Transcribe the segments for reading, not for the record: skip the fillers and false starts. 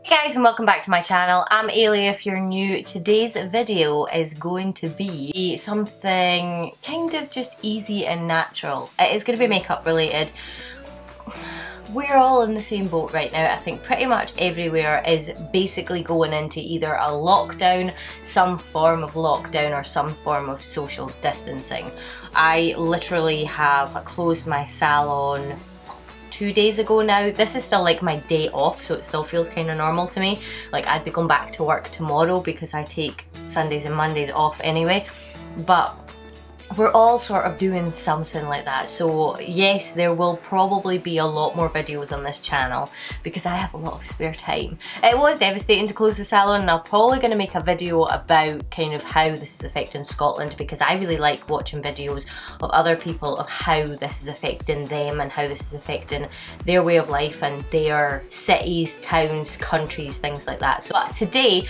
Hey guys, and welcome back to my channel. I'm Ailey if you're new. Today's video is going to be something kind of just easy and natural. It is going to be makeup related. We're all in the same boat right now. I think pretty much everywhere is basically going into either a lockdown, some form of lockdown, or some form of social distancing. I literally have closed my salon 2 days ago now. This is still like my day off, so it still feels kind of normal to me. Like I'd be going back to work tomorrow because I take Sundays and Mondays off anyway. But we're all sort of doing something like that. So yes, there will probably be a lot more videos on this channel because I have a lot of spare time. It was devastating to close the salon, and I'm probably going to make a video about kind of how this is affecting Scotland, because I really like watching videos of other people of how this is affecting them and how this is affecting their way of life and their cities, towns, countries, things like that. So today,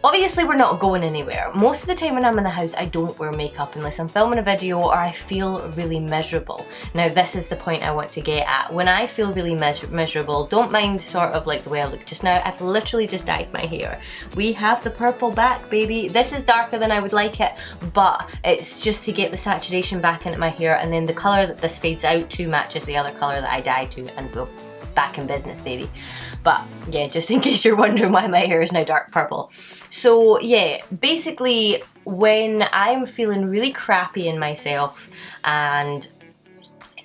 obviously we're not going anywhere. Most of the time when I'm in the house I don't wear makeup unless I'm filming a video or I feel really miserable. Now this is the point I want to get at. When I feel really miserable, don't mind sort of like the way I look just now. I've literally just dyed my hair. We have the purple back, baby. This is darker than I would like it, but it's just to get the saturation back into my hair, and then the colour that this fades out to matches the other colour that I dyed to, and we'll back in business, baby. But yeah, just in case you're wondering why my hair is now dark purple. So yeah, basically when I'm feeling really crappy in myself and,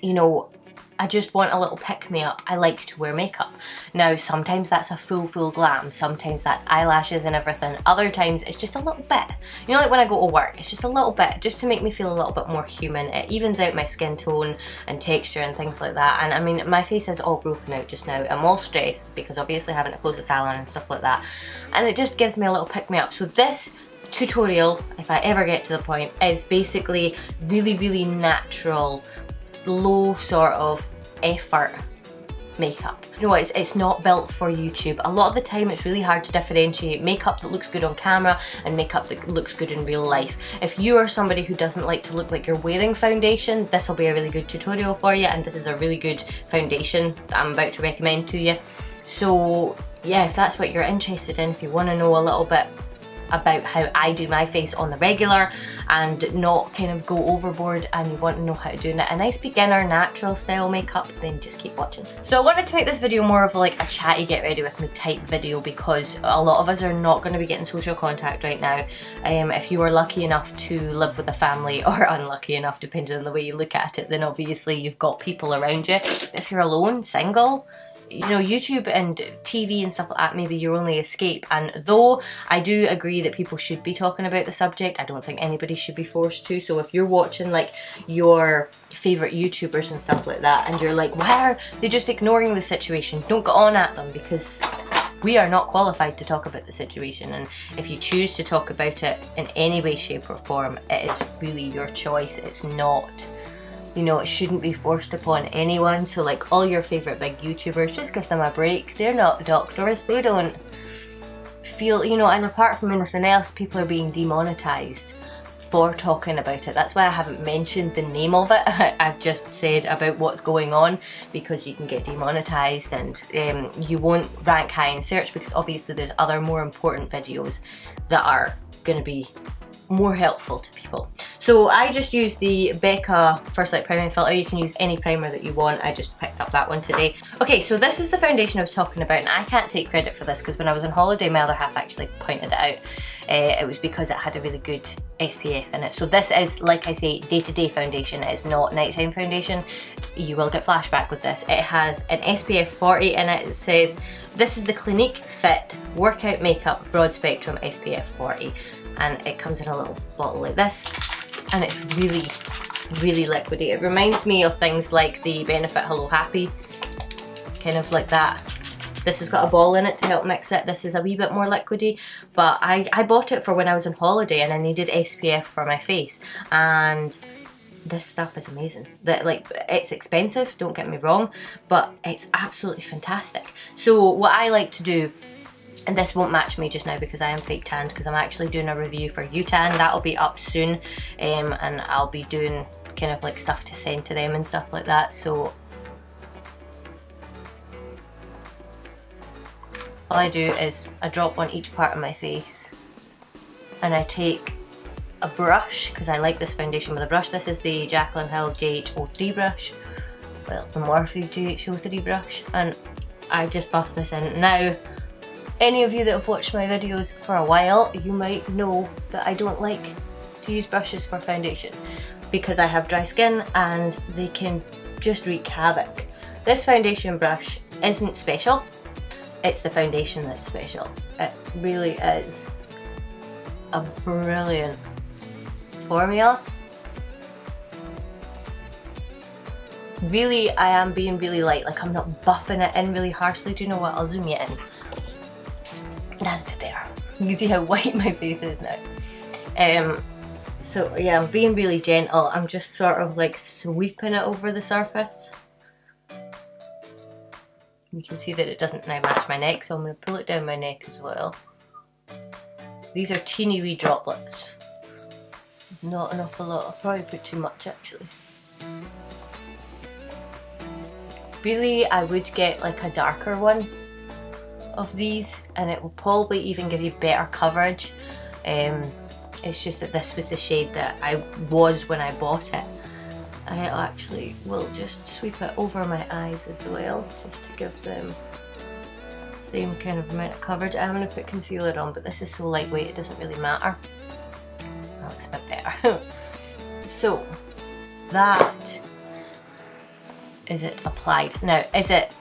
you know, I just want a little pick-me-up, I like to wear makeup. Now sometimes that's a full glam, sometimes that's eyelashes and everything, other times it's just a little bit. You know, like when I go to work, it's just a little bit, just to make me feel a little bit more human. It evens out my skin tone and texture and things like that. And I mean, my face is all broken out just now. I'm all stressed because obviously having to close the salon and stuff like that. And it just gives me a little pick-me-up. So this tutorial, if I ever get to the point, is basically really natural, low sort of effort makeup. You know, it's not built for YouTube. A lot of the time it's really hard to differentiate makeup that looks good on camera and makeup that looks good in real life. If you are somebody who doesn't like to look like you're wearing foundation, this will be a really good tutorial for you, and this is a really good foundation that I'm about to recommend to you. So yeah, if that's what you're interested in, if you want to know a little bit about how I do my face on the regular and not kind of go overboard, and you want to know how to do a nice beginner natural style makeup, then just keep watching. So I wanted to make this video more of like a chatty get ready with me type video, because a lot of us are not going to be getting social contact right now. If you are lucky enough to live with a family, or unlucky enough depending on the way you look at it, then obviously you've got people around you. If you're alone, single, you know, YouTube and TV and stuff like that, maybe your only escape. And though I do agree that people should be talking about the subject, I don't think anybody should be forced to. So if you're watching like your favourite YouTubers and stuff like that, and you're like, why are they just ignoring the situation? Don't get on at them, because we are not qualified to talk about the situation. And if you choose to talk about it in any way, shape or form, it is really your choice. It's not, you know, it shouldn't be forced upon anyone. So like all your favourite big YouTubers, just give them a break. They're not doctors, they don't feel, you know, and apart from anything else, people are being demonetised for talking about it. That's why I haven't mentioned the name of it. I've just said about what's going on, because you can get demonetised and you won't rank high in search, because obviously there's other more important videos that are going to be more helpful to people. So I just used the Becca First Light Priming Filter. You can use any primer that you want. I just picked up that one today. Okay, so this is the foundation I was talking about, and I can't take credit for this because when I was on holiday my other half actually pointed it out. It was because it had a really good SPF in it. So this is, like I say, day-to-day foundation. It is not nighttime foundation. You will get flashback with this. It has an SPF 40 in it. It says, this is the Clinique Fit Workout Makeup Broad Spectrum SPF 40. And it comes in a little bottle like this, and it's really liquidy. It reminds me of things like the Benefit Hello Happy, kind of like that. This has got a ball in it to help mix it. This is a wee bit more liquidy, but I bought it for when I was on holiday and I needed SPF for my face, and this stuff is amazing. Like, it's expensive, don't get me wrong, but it's absolutely fantastic. So what I like to do, and this won't match me just now because I am fake tanned, because I'm actually doing a review for UTAN. That'll be up soon, and I'll be doing kind of like stuff to send to them and stuff like that. So all I do is I drop on each part of my face, and I take a brush, because I like this foundation with a brush. This is the Jaclyn Hill JH03 brush, well, the Morphe JH03 brush, and I just buff this in. Now, any of you that have watched my videos for a while, you might know that I don't like to use brushes for foundation because I have dry skin and they can just wreak havoc. This foundation brush isn't special, it's the foundation that's special. It really is a brilliant formula. Really, I am being really light, like I'm not buffing it in really harshly. Do you know what? I'll zoom you in. That's a bit better. You can see how white my face is now. So yeah, I'm being really gentle. I'm just sort of like sweeping it over the surface. You can see that it doesn't now match my neck, so I'm going to pull it down my neck as well. These are teeny wee droplets. Not an awful lot. I'll probably put too much actually. Really, I would get like a darker one of these, and it will probably even give you better coverage. It's just that this was the shade that I was when I bought it. I actually will just sweep it over my eyes as well, just to give them the same kind of amount of coverage. I'm going to put concealer on, but this is so lightweight it doesn't really matter. That looks a bit better. So that is it applied. Now, is it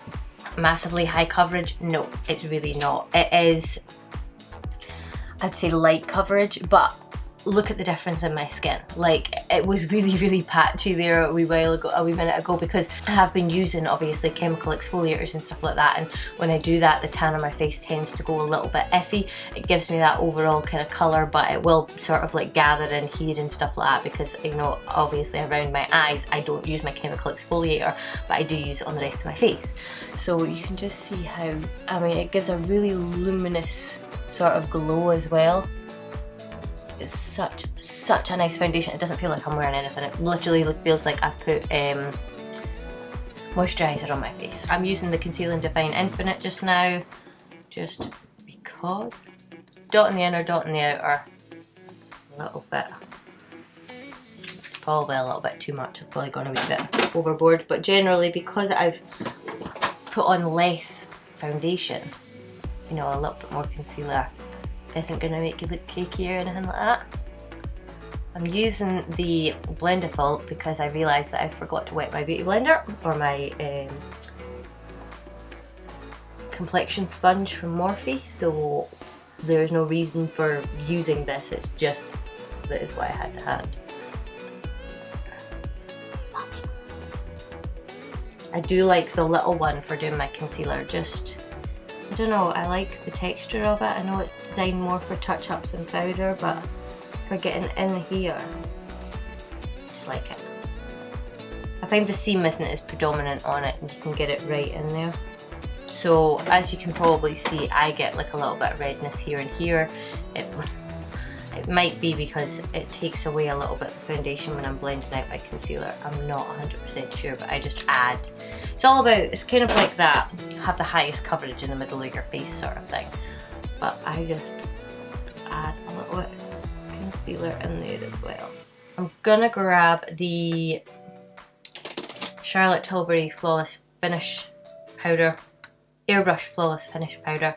massively high coverage? No, it's really not. It is, I'd say, light coverage, but look at the difference in my skin. Like, it was really patchy there a wee minute ago, because I have been using obviously chemical exfoliators and stuff like that, and when I do that the tan on my face tends to go a little bit iffy. It gives me that overall kind of colour, but it will sort of like gather in here and stuff like that, because, you know, obviously around my eyes I don't use my chemical exfoliator, but I do use it on the rest of my face. So you can just see how, I mean, it gives a really luminous sort of glow as well. It's such a nice foundation. It doesn't feel like I'm wearing anything. It literally feels like I've put moisturiser on my face. I'm using the Conceal and Define Infinite just now, just because. Dot in the inner, dot in the outer. A little bit. Probably a little bit too much. I've probably gone a wee bit overboard, but generally, because I've put on less foundation, you know, a little bit more concealer isn't going to make you look cakey or anything like that. I'm using the Blend Default because I realised that I forgot to wet my beauty blender, or my complexion sponge from Morphe, so there's no reason for using this, it's just that is what I had to hand. I do like the little one for doing my concealer, just, I don't know, I like the texture of it. I know it's designed more for touch-ups and powder, but for getting in here, I just like it. I find the seam isn't as predominant on it, and you can get it right in there. So as you can probably see, I get like a little bit of redness here and here. It might be because it takes away a little bit of the foundation when I'm blending out my concealer. I'm not 100% sure, but I just add. It's all about, it's kind of like that, have the highest coverage in the middle of your face sort of thing. But I just add a little bit of concealer in there as well. I'm gonna grab the Charlotte Tilbury Flawless Finish Powder, Airbrush Flawless Finish Powder.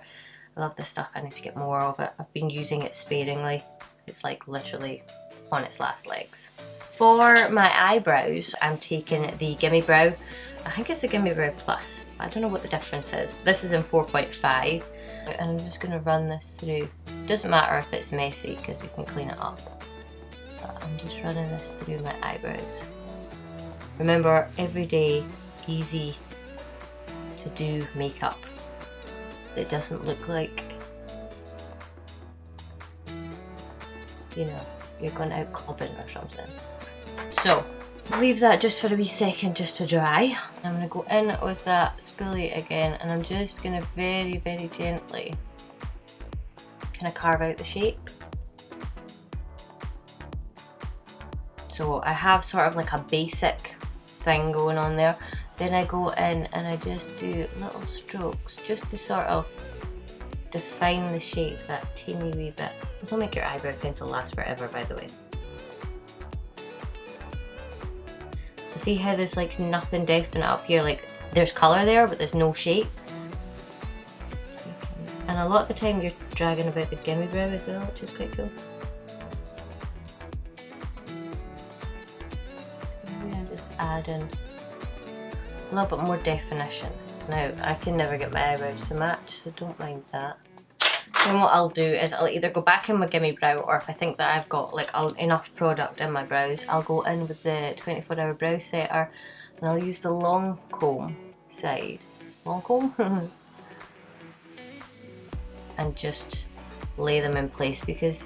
I love this stuff, I need to get more of it. I've been using it sparingly. It's like literally on its last legs. For my eyebrows, I'm taking the Gimme Brow. I think it's the Gimme Brow Plus. I don't know what the difference is. This is in 4.5. And I'm just gonna run this through. It doesn't matter if it's messy because we can clean it up. But I'm just running this through my eyebrows. Remember, everyday, easy to do makeup. It doesn't look like, you know, you're going out clubbing or something. So, leave that just for a wee second just to dry. I'm going to go in with that spoolie again, and I'm just going to very gently kind of carve out the shape. So I have sort of like a basic thing going on there. Then I go in and I just do little strokes just to sort of define the shape that teeny wee bit. This will make your eyebrow pencil last forever, by the way. So see how there's like nothing definite up here, like there's colour there but there's no shape. And a lot of the time you're dragging about the gimme brow as well, which is quite cool. Maybe I'm just adding a little bit more definition. Now, I can never get my eyebrows to match, so don't mind that. Then what I'll do is I'll either go back in my gimme brow, or if I think that I've got like enough product in my brows, I'll go in with the 24-hour brow setter and I'll use the long comb side. Long comb? And just lay them in place because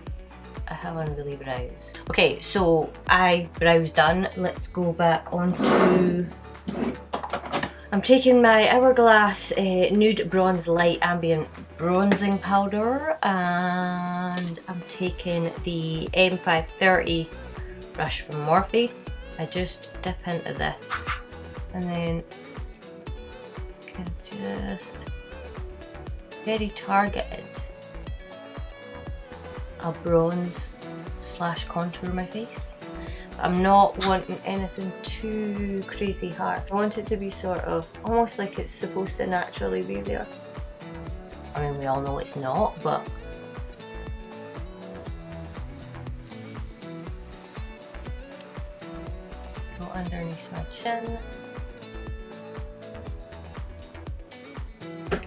I have unruly brows. Okay, so eyebrows done. Let's go back onto... I'm taking my Hourglass Nude Bronze Light Ambient Bronzing Powder, and I'm taking the M530 brush from Morphe. I just dip into this and then kind of just very targeted. I'll bronze / contour my face. I'm not wanting anything too crazy hard. I want it to be sort of almost like it's supposed to naturally be there. I mean, we all know it's not, but go underneath my chin.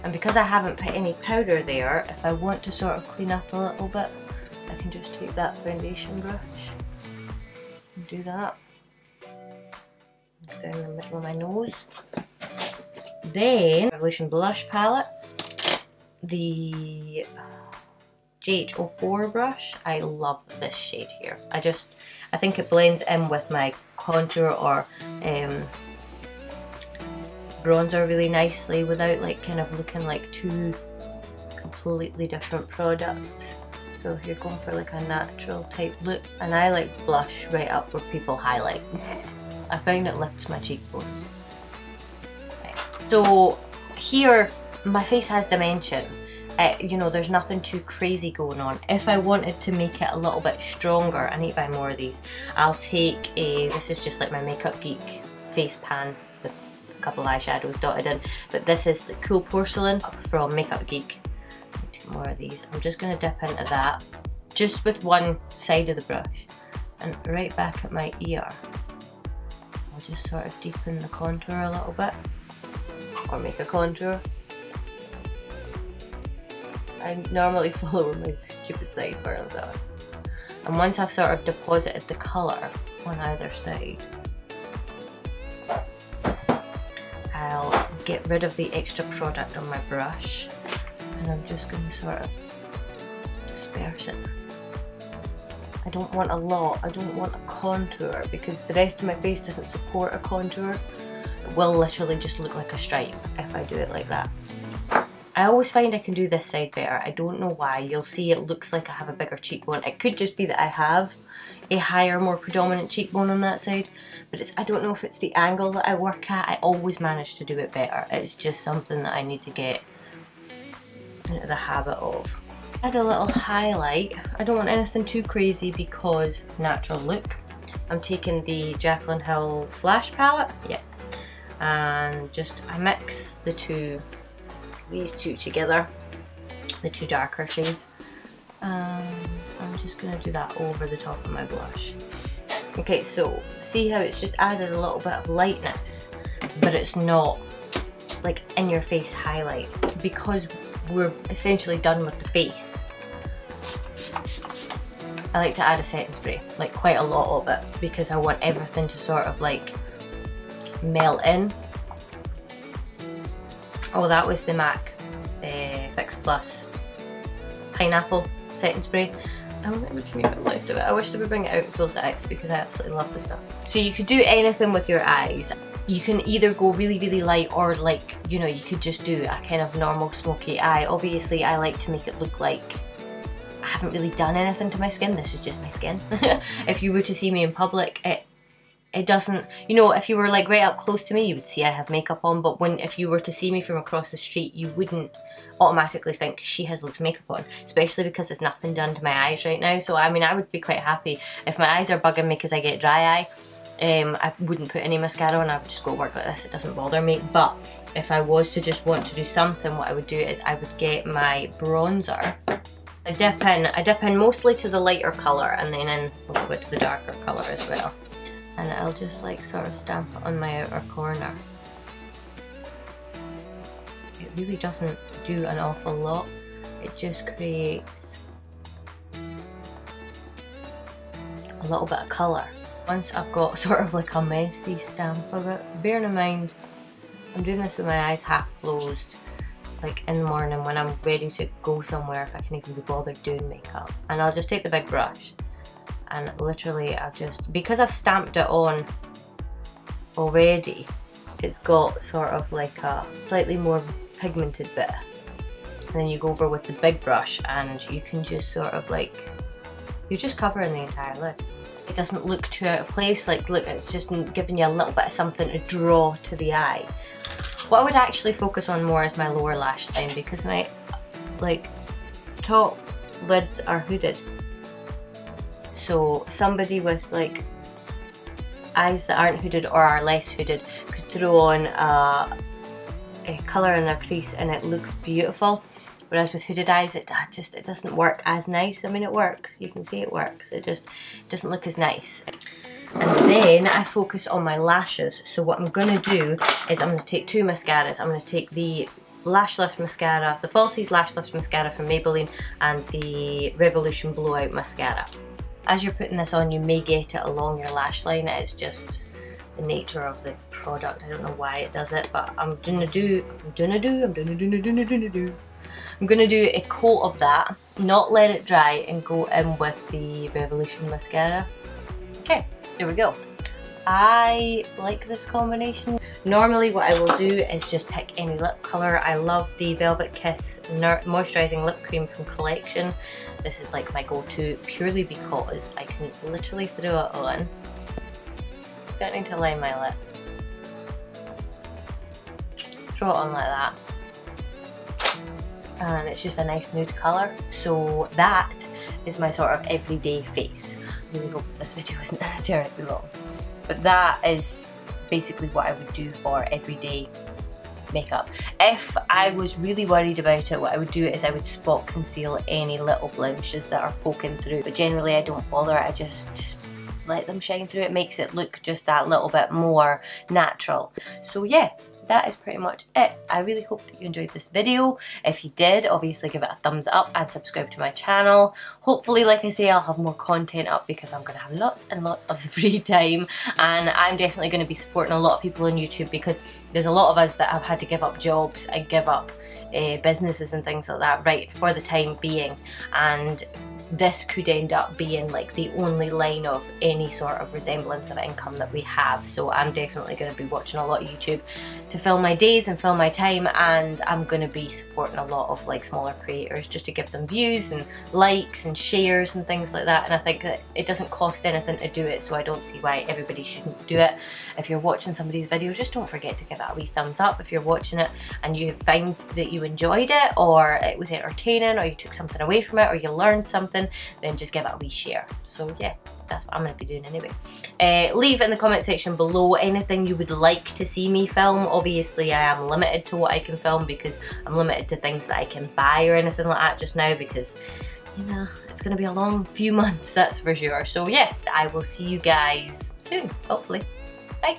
And because I haven't put any powder there, if I want to sort of clean up a little bit, I can just take that foundation brush and do that down the middle of my nose. Then Revolution blush palette, the GH04 brush. I love this shade here. I think it blends in with my contour or bronzer really nicely without like kind of looking like two completely different products. So if you're going for like a natural type look, and I like blush right up where people highlight. I find it lifts my cheekbones. Okay. So here my face has dimension. You know, there's nothing too crazy going on. If I wanted to make it a little bit stronger, I need to buy more of these. I'll take this is just like my Makeup Geek face pan with a couple of eyeshadows dotted in, but this is the Cool Porcelain from Makeup Geek. More of these. I'm just going to dip into that just with one side of the brush, and right back at my ear I'll just sort of deepen the contour a little bit, or make a contour. I normally follow where my stupid sideburns are, and once I've sort of deposited the colour on either side, I'll get rid of the extra product on my brush. And I'm just going to sort of disperse it. I don't want a lot, I don't want a contour because the rest of my face doesn't support a contour. It will literally just look like a stripe if I do it like that. I always find I can do this side better. I don't know why. You'll see it looks like I have a bigger cheekbone. It could just be that I have a higher, more predominant cheekbone on that side, but I don't know if it's the angle that I work at. I always manage to do it better. It's just something that I need to get into the habit of. Add a little highlight. I don't want anything too crazy because natural look. I'm taking the Jaclyn Hill Flash palette, yeah, and just I mix these two together, the two darker shades. I'm just going to do that over the top of my blush. Okay, so see how it's just added a little bit of lightness, but it's not like in your face highlight because we're essentially done with the face. I like to add a setting spray, like quite a lot of it, because I want everything to sort of like melt in. Oh, that was the MAC Fix Plus Pineapple setting spray. I don't think there's a bit left of it. I wish they would bring it out in full size because I absolutely love this stuff. So you could do anything with your eyes. You can either go really, really light, or like, you know, you could just do a kind of normal smoky eye. Obviously, I like to make it look like I haven't really done anything to my skin. This is just my skin. If you were to see me in public, it doesn't, you know, if you were like right up close to me, you would see I have makeup on, but if you were to see me from across the street, you wouldn't automatically think she has loads of makeup on, especially because there's nothing done to my eyes right now. So I mean, I would be quite happy if my eyes are bugging me because I get dry eye. I wouldn't put any mascara on, I would just go to work like this, it doesn't bother me. But if I was to just want to do something, what I would do is I would get my bronzer. I dip in mostly to the lighter colour and then in a little bit to the darker colour as well. And I'll just like sort of stamp it on my outer corner. It really doesn't do an awful lot, it just creates a little bit of colour. Once I've got sort of like a messy stamp of it, bearing in mind I'm doing this with my eyes half closed, like in the morning when I'm ready to go somewhere, if I can even be bothered doing makeup. And I'll just take the big brush and literally I'll just, because I've stamped it on already, it's got sort of like a slightly more pigmented bit. And then you go over with the big brush and you can just sort of like, you're just covering the entire lid. It doesn't look too out of place, like look, it's just giving you a little bit of something to draw to the eye. What I would actually focus on more is my lower lash line, because my like top lids are hooded. So somebody with like eyes that aren't hooded or are less hooded could throw on a colour in their crease and it looks beautiful. Whereas with hooded eyes, it doesn't work as nice. I mean, it works. You can see it works. It just doesn't look as nice. And then I focus on my lashes. So what I'm going to do is I'm going to take two mascaras. I'm going to take the Lash Lift Mascara, the Falsies Lash Lift Mascara from Maybelline, and the Revolution Blowout Mascara. As you're putting this on, you may get it along your lash line. It's just the nature of the product. I don't know why it does it, but I'm gonna do a coat of that, not let it dry, and go in with the Revolution Mascara. Okay, there we go. I like this combination. Normally what I will do is just pick any lip colour. I love the Velvet Kiss Moisturising Lip Cream from Collection. This is like my go-to purely because I can literally throw it on. Don't need to line my lip. Throw it on like that. And it's just a nice nude colour. So that is my sort of everyday face. I really hope this video isn't terribly long. But that is basically what I would do for everyday makeup. If I was really worried about it, what I would do is I would spot conceal any little blemishes that are poking through. But generally I don't bother, I just let them shine through. It makes it look just that little bit more natural. So yeah, that is pretty much it. I really hope that you enjoyed this video. If you did, obviously give it a thumbs up and subscribe to my channel. Hopefully, like I say, I'll have more content up because I'm going to have lots and lots of free time, and I'm definitely going to be supporting a lot of people on YouTube because there's a lot of us that have had to give up jobs and give up businesses and things like that right for the time being, and this could end up being like the only line of any sort of resemblance of income that we have. So I'm definitely going to be watching a lot of YouTube to fill my days and fill my time, and I'm going to be supporting a lot of like smaller creators just to give them views and likes and shares and things like that. And I think that it doesn't cost anything to do it, so I don't see why everybody shouldn't do it. If you're watching somebody's video, just don't forget to give it a wee thumbs up. If you're watching it and you find that you enjoyed it, or it was entertaining, or you took something away from it, or you learned something, then just give it a wee share. So yeah, that's what I'm going to be doing anyway. Leave in the comment section below anything you would like to see me film. Obviously I am limited to what I can film because I'm limited to things that I can buy or anything like that just now, because you know, it's going to be a long few months, that's for sure. So yeah, I will see you guys soon, hopefully. Bye!